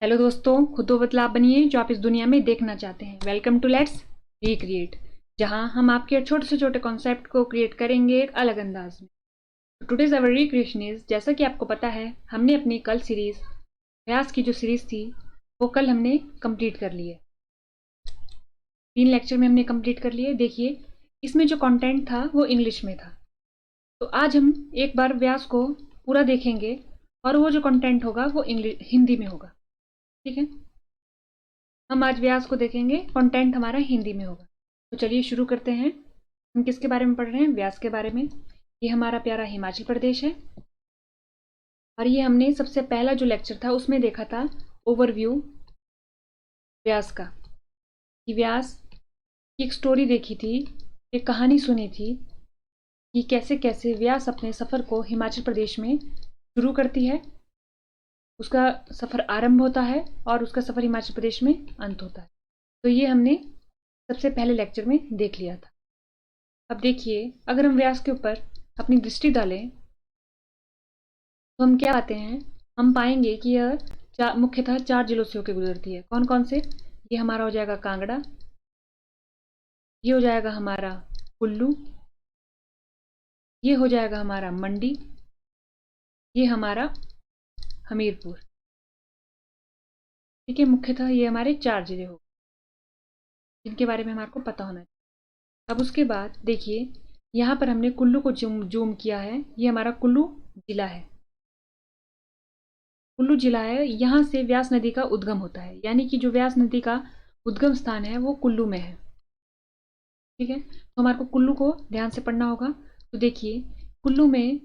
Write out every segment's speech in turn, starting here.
Hello दोस्तों, खुद वो बदलाव बनिए जो आप इस दुनिया में देखना चाहते हैं। वेलकम टू लेट्स रिक्रिएट, जहां हम आपके छोटे से छोटे कॉन्सेप्ट को क्रिएट करेंगे एक अलग अंदाज में। टुडेज अवर रिक्रिएशन इज, जैसा कि आपको पता है, हमने अपनी कल सीरीज व्यास की जो सीरीज थी वो कल हमने कंप्लीट कर ली है। 3 लेक्चर में हमने कंप्लीट कर लिए। देखिए, इसमें जो कंटेंट था वो इंग्लिश में था, तो आज हम एक बार व्यास को पूरा देखेंगे और वो जो कंटेंट होगा वो हिंदी में होगा। ठीक है, हम आज व्यास को देखेंगे, कंटेंट हमारा हिंदी में होगा। तो चलिए शुरू करते हैं। हम किसके बारे में पढ़ रहे हैं? व्यास के बारे में। ये हमारा प्यारा हिमाचल प्रदेश है और ये हमने सबसे पहला जो लेक्चर था उसमें देखा था ओवरव्यू व्यास का, कि व्यास की एक स्टोरी देखी थी, एक कहानी सुनी थी कि कैसे कैसे व्यास अपने सफ़र को हिमाचल प्रदेश में शुरू करती है, उसका सफ़र आरंभ होता है और उसका सफ़र हिमाचल प्रदेश में अंत होता है। तो ये हमने सबसे पहले लेक्चर में देख लिया था। अब देखिए, अगर हम व्यास के ऊपर अपनी दृष्टि डालें तो हम क्या पाते हैं? हम पाएंगे कि यह मुख्यतः 4 जिलों से होकर गुजरती है। कौन कौन से? ये हमारा हो जाएगा कांगड़ा, ये हो जाएगा हमारा कुल्लू, ये हो जाएगा हमारा मंडी, ये हमारा हमीरपुर। ठीक है, मुख्यतः ये हमारे 4 जिले हो जिनके बारे में हमारे को पता होना चाहिए। अब उसके बाद देखिए, यहाँ पर हमने कुल्लू को जूम किया है। ये हमारा कुल्लू जिला है। कुल्लू जिला है, यहाँ से व्यास नदी का उद्गम होता है, यानी कि जो व्यास नदी का उद्गम स्थान है वो कुल्लू में है। ठीक है, तो हमारे को कुल्लू को ध्यान से पढ़ना होगा। तो देखिए, कुल्लू में,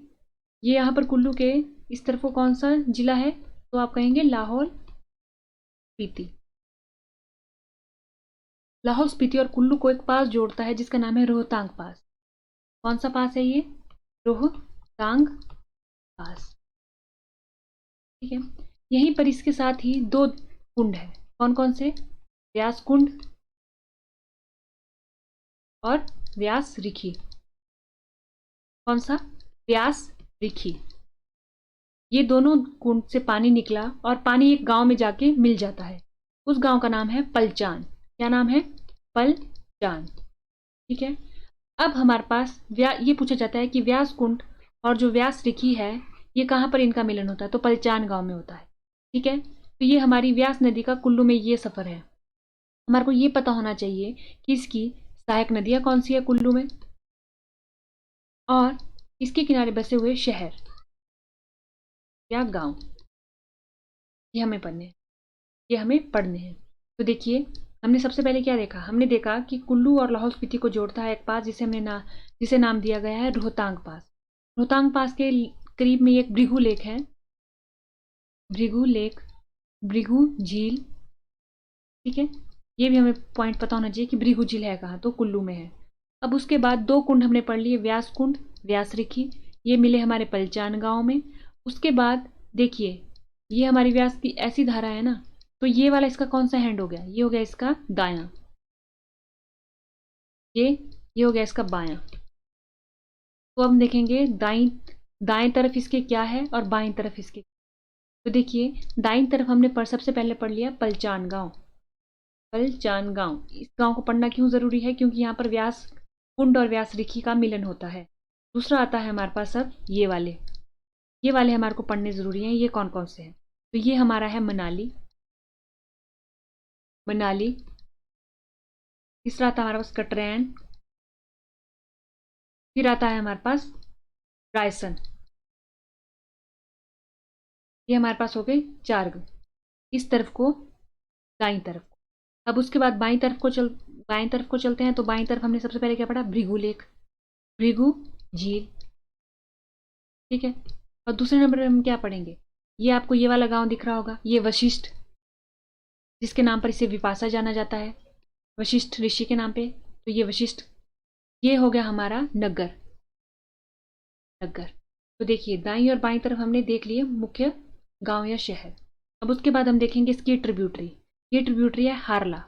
ये यहाँ पर कुल्लू के इस तरफ को कौन सा जिला है? तो आप कहेंगे लाहौल स्पीति। लाहौल स्पीति और कुल्लू को एक पास जोड़ता है जिसका नाम है रोहतांग पास। कौन सा पास है ये? रोहतांग पास। ठीक है, यहीं पर इसके साथ ही 2 कुंड है। कौन कौन से? व्यास कुंड और व्यास रिखी। कौन सा? व्यास रिखी। ये दोनों कुंड से पानी निकला और पानी एक गांव में जाके मिल जाता है। उस गांव का नाम है पलचान। क्या नाम है? पलचान। ठीक है, अब हमारे पास ये पूछा जाता है कि व्यास कुंड और जो व्यास रिखी है ये कहाँ पर इनका मिलन होता है? तो पलचान गांव में होता है। ठीक है, तो ये हमारी व्यास नदी का कुल्लू में ये सफर है। हमारे को ये पता होना चाहिए कि इसकी सहायक नदियां कौन सी है कुल्लू में, और इसके किनारे बसे हुए शहर या गांव, ये हमें पढ़ने हैं, ये हमें पढ़ने हैं। तो देखिए, हमने सबसे पहले क्या देखा? हमने देखा कि कुल्लू और लाहौल स्पीति को जोड़ता है एक पास जिसे नाम दिया गया है रोहतांग पास। रोहतांग पास के करीब में एक भृगु लेक है, भृगु लेक, भृगु झील। ठीक है, ये भी हमें पॉइंट पता होना चाहिए कि भृगु झील है कहाँ? तो कुल्लू में है। अब उसके बाद 2 कुंड हमने पढ़ लिए, व्यास कुंड, व्यास रिखी। ये मिले हमारे पलचान गांव में। उसके बाद देखिए, ये हमारी व्यास की ऐसी धारा है ना, तो ये वाला इसका कौन सा हैंड हो गया? ये हो गया इसका दायां, ये हो गया इसका बायां। तो अब हम देखेंगे दाएं तरफ इसके क्या है और बाएं तरफ इसके। तो देखिए, दाईं तरफ हमने सबसे पहले पढ़ लिया पलचान गांव। पलचान गांव, इस गांव को पढ़ना क्यों जरूरी है? क्योंकि यहाँ पर व्यास कुंड और व्यास रिखी का मिलन होता है। दूसरा आता है हमारे पास अब ये वाले हमारे को पढ़ने जरूरी हैं। ये कौन कौन से हैं? तो ये हमारा है मनाली, मनाली। तीसरा आता है हमारे पास कटरैन, फिर आता है हमारे पास रायसन। ये हमारे पास हो गए 4 इस तरफ को, दाईं तरफ को। अब उसके बाद बाईं तरफ को चलते हैं। तो बाईं तरफ हमने सबसे पहले क्या पढ़ा? भृगु लेक, भृगु झील। ठीक है, और दूसरे नंबर पर हम क्या पढ़ेंगे? ये आपको ये वाला गांव दिख रहा होगा, ये वशिष्ठ, जिसके नाम पर इसे विपाशा जाना जाता है, वशिष्ठ ऋषि के नाम पे। तो ये वशिष्ठ, ये हो गया हमारा नगर, नगर। तो देखिए, दाईं और बाईं तरफ हमने देख लिए मुख्य गांव या शहर। अब उसके बाद हम देखेंगे इसकी ट्रिब्यूटरी। ये ट्रिब्यूटरी है हारला,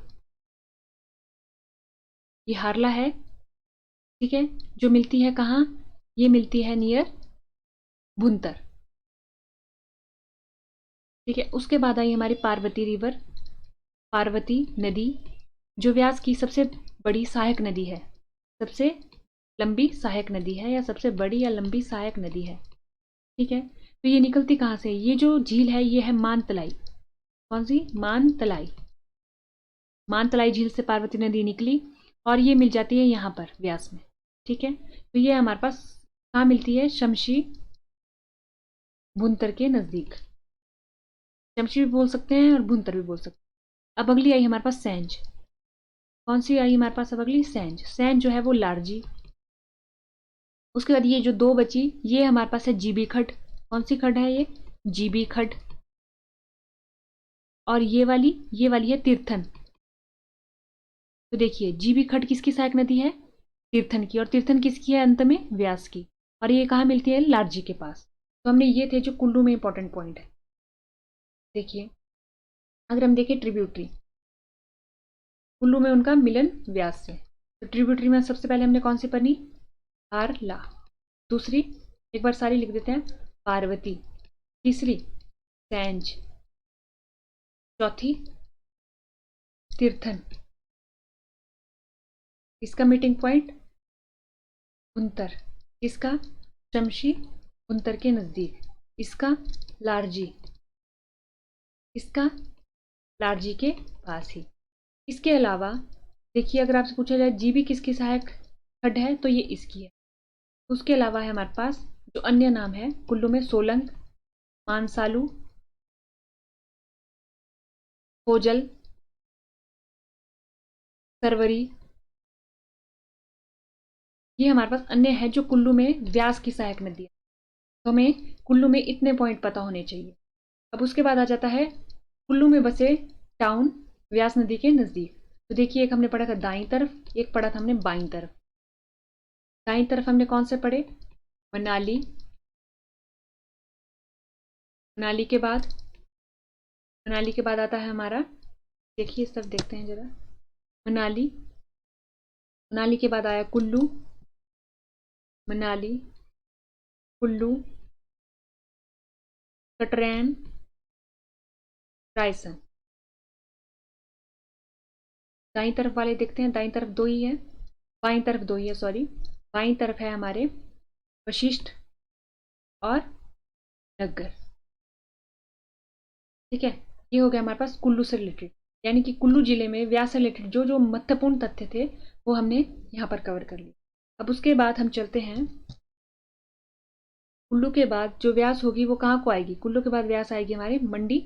ये हारला है। ठीक है, जो मिलती है कहाँ? ये मिलती है नियर भुंतर। ठीक है। उसके बाद आई हमारी पार्वती रिवर, पार्वती नदी, जो व्यास की सबसे बड़ी सहायक नदी है, सबसे लंबी सहायक नदी है, या सबसे बड़ी या लंबी सहायक नदी है। ठीक है। तो ये निकलती कहाँ से? ये जो झील है ये है मानतलाई। कौन सी? मानतलाई। मानतलाई झील से पार्वती नदी निकली और ये मिल जाती है यहाँ पर व्यास में। ठीक है। तो ये हमारे पास कहाँ मिलती है? शमशी भुंतर के नजदीक। शमशी भी बोल सकते हैं और भुंतर भी बोल सकते हैं। अब अगली आई हमारे पास सेंज। कौन सी आई हमारे पास अब अगली? सेंज। सेंज जो है वो लारजी। उसके बाद ये जो दो बची ये हमारे पास है जीबी खड। कौन सी खड है ये? जीबी खड। और ये वाली है तीर्थन। तो देखिए जीबी खड किसकी सहायक नदी है? तीर्थन की। और तीर्थन किसकी है अंत में? व्यास की। और ये कहाँ मिलती है? लारजी के पास। तो हमने ये थे जो कुल्लू में इंपॉर्टेंट पॉइंट है। देखिए अगर हम देखें ट्रिब्यूटरी, कुल्लू में उनका मिलन व्यास से। तो ट्रिब्यूटरी में सबसे पहले हमने कौन सी पढ़ी? हारला। दूसरी एक बार सारी लिख देते हैं, पार्वती। तीसरी सेंज। चौथी तीर्थन। इसका मीटिंग पॉइंट भुंतर। इसका शमशी भुंतर के नजदीक। इसका लारजी। इसका लारजी के पास ही। इसके अलावा देखिए अगर आपसे पूछा जाए जीबी किसकी सहायक खड है तो ये इसकी है। उसके अलावा है हमारे पास जो अन्य नाम है कुल्लू में, सोलंग, मानसालू, होजल, सरवरी, ये हमारे पास अन्य है जो कुल्लू में व्यास की सहायक नदी है। तो हमें कुल्लू में इतने पॉइंट पता होने चाहिए। अब उसके बाद आ जाता है कुल्लू में बसे टाउन व्यास नदी के नज़दीक। तो देखिए एक हमने पढ़ा था दाईं तरफ, एक पढ़ा था हमने बाईं तरफ। दाईं तरफ हमने कौन से पढ़े? मनाली। मनाली के बाद, मनाली के बाद आता है हमारा, देखिए सब देखते हैं जरा, मनाली। मनाली के बाद आया कुल्लू। मनाली, कुल्लू, कटरैन, रायसन। दाईं तरफ वाले देखते हैं, दाईं तरफ दो ही है, बाईं तरफ दो ही है, सॉरी। बाईं तरफ है हमारे वशिष्ठ और नग्गर। ठीक है। ये हो गया हमारे पास कुल्लू से रिलेटेड, यानी कि कुल्लू जिले में व्यास से रिलेटेड जो जो महत्वपूर्ण तथ्य थे वो हमने यहाँ पर कवर कर लिए। अब उसके बाद हम चलते हैं, कुल्लू के बाद जो व्यास होगी वो कहाँ को आएगी? कुल्लू के बाद व्यास आएगी हमारे मंडी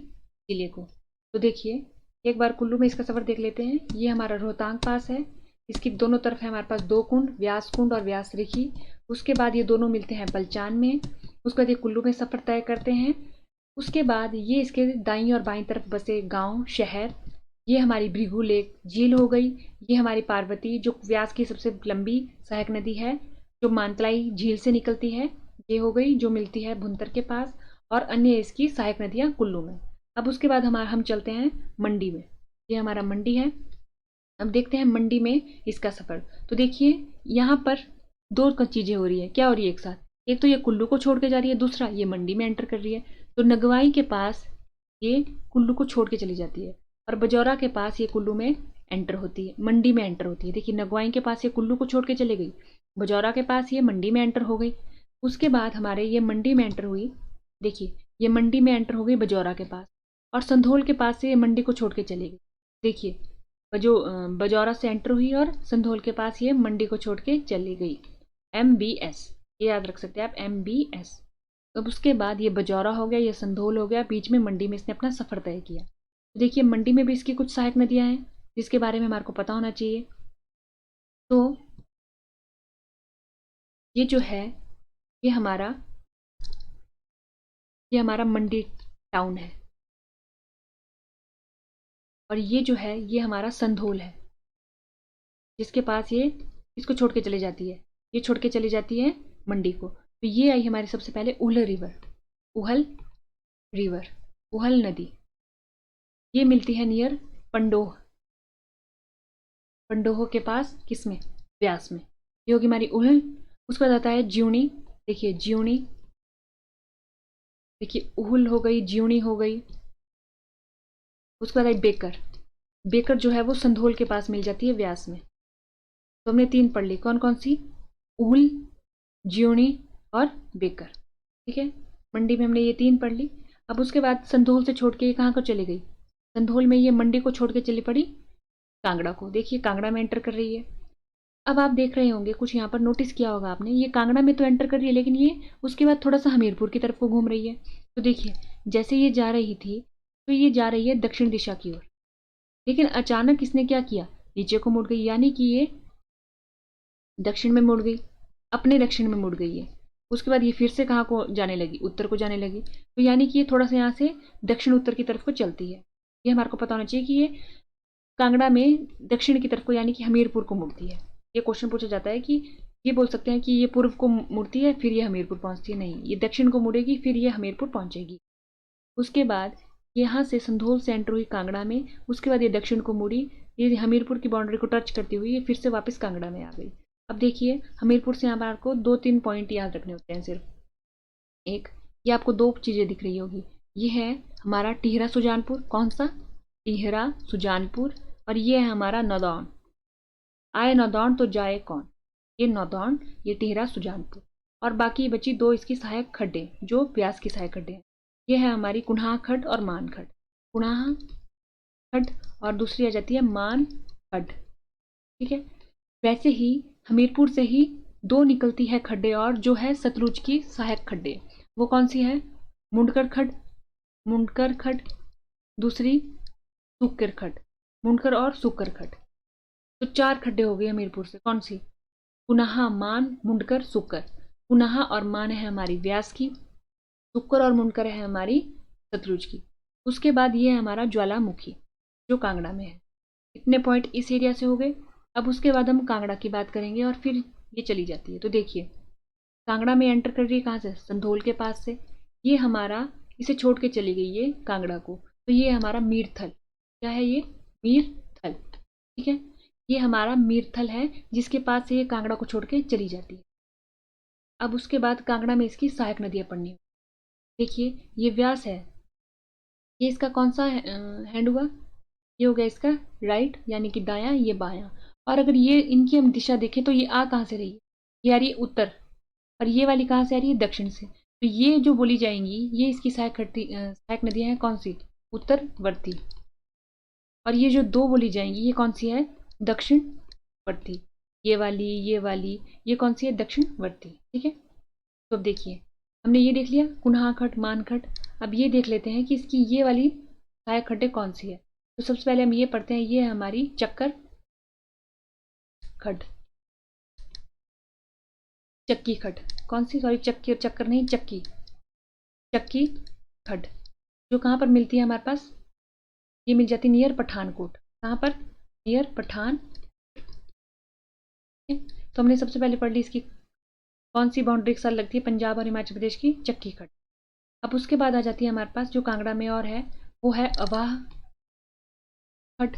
जिले को। तो देखिए एक बार कुल्लू में इसका सफर देख लेते हैं। ये हमारा रोहतांग पास है, इसकी दोनों तरफ है हमारे पास दो कुंड, व्यास कुंड और व्यास रिखी। उसके बाद ये दोनों मिलते हैं बलचान में। उसके बाद ये कुल्लू में सफर तय करते हैं। उसके बाद ये इसके दाईं और बाईं तरफ बसे गांव शहर। ये हमारी भृगु लेक झील हो गई। ये हमारी पार्वती जो व्यास की सबसे लंबी सहायक नदी है, जो मानतलाई झील से निकलती है, ये हो गई, जो मिलती है भुंतर के पास। और अन्य इसकी सहायक नदियाँ कुल्लू में। अब उसके बाद हम चलते हैं मंडी में। ये हमारा मंडी है। अब देखते हैं मंडी में इसका सफ़र। तो देखिए यहाँ पर दो चीज़ें हो रही है। क्या हो रही है एक साथ? एक तो ये कुल्लू को छोड़ के जा रही है, दूसरा ये मंडी में एंटर कर रही है। तो नगवाई के पास ये कुल्लू को छोड़ के चली जाती है और बजौरा के पास ये कुल्लू में एंटर होती है, मंडी में एंटर होती है। देखिए नगवाई के पास ये कुल्लू को छोड़ के चली गई, बजौरा के पास ये मंडी में एंटर हो गई। उसके बाद हमारे ये मंडी में एंटर हुई। देखिए ये मंडी में एंटर हो गई बजौरा के पास, और संधोल के पास से ये मंडी को छोड़ के चली गई। देखिए बजौरा से एंटर हुई और संधोल के पास ये मंडी को छोड़ के चली गई। MBS, ये याद रख सकते हैं आप, MBS। अब उसके बाद ये बजौरा हो गया, ये संधोल हो गया, बीच में मंडी में इसने अपना सफ़र तय किया। तो देखिए मंडी में भी इसकी कुछ सहायक नदियाँ हैं जिसके बारे में हमारे को पता होना चाहिए। तो ये जो है ये हमारा मंडी टाउन है, और ये जो है ये हमारा संधोल है जिसके पास ये इसको छोड़ के चली जाती है, ये छोड़ के चली जाती है मंडी को। तो ये आई हमारी सबसे पहले उहल रिवर, उहल रिवर, उहल नदी। ये मिलती है नियर पंडोह, पंडोह के पास, किसमें? व्यास में। ये होगी हमारी उहल। उसके बाद आता है ज्यूणी। देखिए ज्यूणी, देखिए उहल हो गई, ज्यूणी हो गई। उसके बाद आई बेकर। बेकर जो है वो संधोल के पास मिल जाती है व्यास में। तो हमने 3 पढ़ ली, कौन कौन सी? उल, ज्योनि और बेकर। ठीक है, मंडी में हमने ये 3 पढ़ ली। अब उसके बाद संधोल से छोड़ के ये कहाँ को चली गई? संधोल में ये मंडी को छोड़ के चली पड़ी कांगड़ा को। देखिए कांगड़ा में एंटर कर रही है। अब आप देख रहे होंगे, कुछ यहाँ पर नोटिस किया होगा आपने, ये कांगड़ा में तो एंटर कर रही है, लेकिन ये उसके बाद थोड़ा सा हमीरपुर की तरफ को घूम रही है। तो देखिए जैसे ये जा रही थी तो ये जा रही है दक्षिण दिशा की ओर, लेकिन अचानक इसने क्या किया? नीचे को मुड़ गई, यानी कि ये दक्षिण में मुड़ गई, अपने दक्षिण में मुड़ गई है। उसके बाद ये फिर से कहाँ को जाने लगी? उत्तर को जाने लगी। तो यानी कि ये थोड़ा सा यहाँ से दक्षिण उत्तर की तरफ को चलती है। ये हमारे को पता होना चाहिए कि ये कांगड़ा में दक्षिण की तरफ को यानी कि हमीरपुर को मुड़ती है। ये क्वेश्चन पूछा जाता है कि ये बोल सकते हैं कि ये पूर्व को मुड़ती है फिर ये हमीरपुर पहुंचती है, नहीं, ये दक्षिण को मुड़ेगी फिर ये हमीरपुर पहुंचेगी। उसके बाद यहाँ से संधोल से एंटर हुई कांगड़ा में, उसके बाद ये दक्षिण को मुड़ी, ये हमीरपुर की बाउंड्री को टच करती हुई ये फिर से वापस कांगड़ा में आ गई। अब देखिए हमीरपुर से यहाँ पर आपको 2-3 पॉइंट याद रखने होते हैं सिर्फ। एक, ये आपको 2 चीज़ें दिख रही होगी, ये है हमारा टिहरा सुजानपुर। कौन सा? टिहरा सुजानपुर। और ये है हमारा नौदौन। आए नौदौन तो जाए कौन? ये नौदौन, ये टिहरा सुजानपुर। और बाकी बची 2 इसकी सहायक खड्डे जो व्यास की सहायक खड्डे हैं। ये है हमारी कुन्हा खड्ड और मान खड्ड। कुन्हा खड्ड और दूसरी आ जाती है मान खड्ड। ठीक है, वैसे ही हमीरपुर से ही 2 निकलती है खड्डे और जो है सतलुज की सहायक खड्डे। वो कौन सी है? मुंडकर खड्ड, मुंडकर खड्ड, दूसरी सुक्कर खड्ड, मुंडकर और सुक्कर खड्ड। तो 4 खड्डे हो गए हमीरपुर से। कौन सी? कुनाहा, मान, मुंडकर, सुक्कर। कुनाहा और मान है हमारी व्यास की, सुक्कर और मुंडकर है हमारी सतलुज की। उसके बाद ये है हमारा ज्वालामुखी जो कांगड़ा में है। इतने पॉइंट इस एरिया से हो गए। अब उसके बाद हम कांगड़ा की बात करेंगे और फिर ये चली जाती है। तो देखिए कांगड़ा में एंटर कर रही है कहाँ से? संधोल के पास से। ये हमारा इसे छोड़ के चली गई है कांगड़ा को, तो ये हमारा मीरथल। क्या है ये? मीरथल। ठीक है, ये हमारा मीरथल है जिसके पास से ये कांगड़ा को छोड़ के चली जाती है। अब उसके बाद कांगड़ा में इसकी सहायक नदियाँ पड़नी है। देखिए ये व्यास है, ये इसका कौन सा हैंड हुआ? ये हो गया इसका राइट यानी कि दायां, ये बायां। और अगर ये इनकी हम दिशा देखें तो ये आ कहाँ से रही है? ये आ रही है उत्तर, और ये वाली कहाँ से आ रही है? दक्षिण से। तो ये जो बोली जाएंगी ये इसकी सहायक नदियां हैं। कौन सी? उत्तरवर्ती। और ये जो 2 बोली जाएंगी ये कौन सी है? दक्षिणवर्ती। ये वाली ये कौन सी है? दक्षिणवर्ती। ठीक है, तो अब देखिए हमने ये देख लिया कुन्हा खड्ड, मान खड्ड। अब ये देख लेते हैं कि इसकी ये वाली सहायक खड्डे कौन सी है। तो सबसे पहले हम ये पढ़ते हैं, ये है हमारी चक्कर खड्ड, चक्की खड्ड। कौन सी? सॉरी चक्की, चक्कर नहीं, चक्की, चक्की खड्ड जो कहाँ पर मिलती है हमारे पास? ये मिल जाती है नियर पठानकोट। कहाँ पर? नियर पठान। तो हमने सबसे पहले पढ़ ली इसकी कौन सी बाउंड्री के साथ लगती है? पंजाब और हिमाचल प्रदेश की चक्की खड्ड। अब उसके बाद आ जाती है हमारे पास जो कांगड़ा में और है वो है अवाह खड्ड।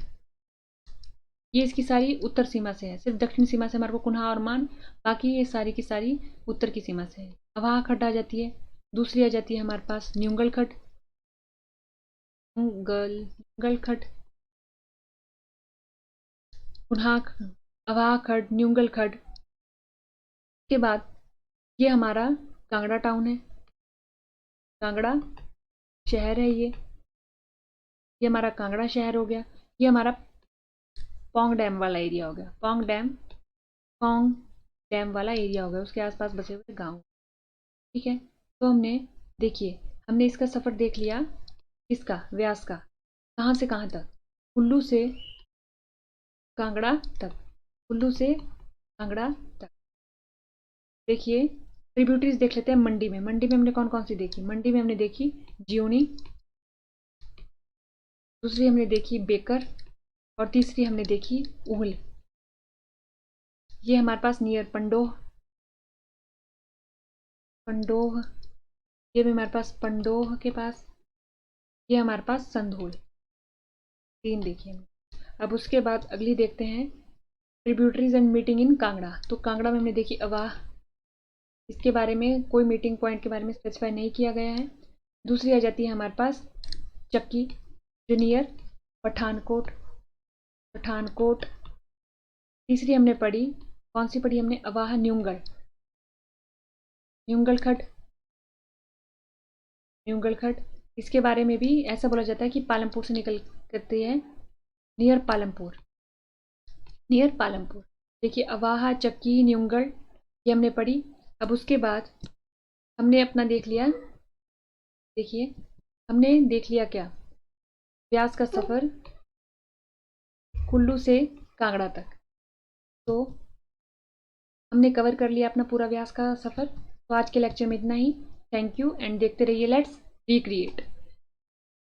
ये इसकी सारी उत्तर सीमा से है, सिर्फ दक्षिण सीमा से हमारे को कुन्हा और मान, बाकी ये सारी की सारी उत्तर की सीमा से है। अवाह खड्ड आ जाती है। दूसरी आ जाती है हमारे पास न्यूंगल खड्ड, न्यूंगल खड्ड, कुन्हा, अवाह खड्ड, न्यूंगल खड्ड। के बाद ये हमारा कांगड़ा टाउन है, कांगड़ा शहर है। ये हमारा कांगड़ा शहर हो गया। ये हमारा पौंग डैम वाला एरिया हो गया, पौंग डैम वाला एरिया हो गया, उसके आसपास बसे हुए गांव। ठीक है, तो हमने देखिए हमने इसका सफ़र देख लिया, इसका व्यास का, कहाँ से कहाँ तक? कुल्लू से कांगड़ा तक, कुल्लू से कांगड़ा तक। देखिए ट्रिब्यूटरीज देख लेते हैं मंडी में। मंडी में हमने कौन कौन सी देखी? मंडी में हमने देखी ज्योनि, दूसरी हमने देखी बेकर और तीसरी हमने देखी उहल। ये हमारे पास नियर पंडोह, पंडोह, ये भी हमारे पास पंडोह के पास, ये हमारे पास संधोल। 3 देखिए हमने। अब उसके बाद अगली देखते हैं tributaries and meeting in Kangra. तो कांगड़ा में हमने देखी अवाह, इसके बारे में कोई मीटिंग पॉइंट के बारे में स्पेसिफाई नहीं किया गया है। दूसरी आ जाती है हमारे पास चक्की जो नियर पठानकोट, पठानकोट। तीसरी हमने पढ़ी, कौन सी पढ़ी हमने? अवाहा न्यूंगल, न्यूंगल खड्ड, न्यूंगल खड्ड। इसके बारे में भी ऐसा बोला जाता है कि पालमपुर से निकल करती है, नियर पालमपुर, नियर पालमपुर। देखिए अवाहा, चक्की, न्यूंगल, ये हमने पढ़ी। अब उसके बाद हमने अपना देख लिया, देखिए हमने देख लिया क्या? व्यास का सफ़र कुल्लू से कांगड़ा तक। तो हमने कवर कर लिया अपना पूरा व्यास का सफ़र। तो आज के लेक्चर में इतना ही। थैंक यू एंड देखते रहिए लेट्स रिक्रिएट।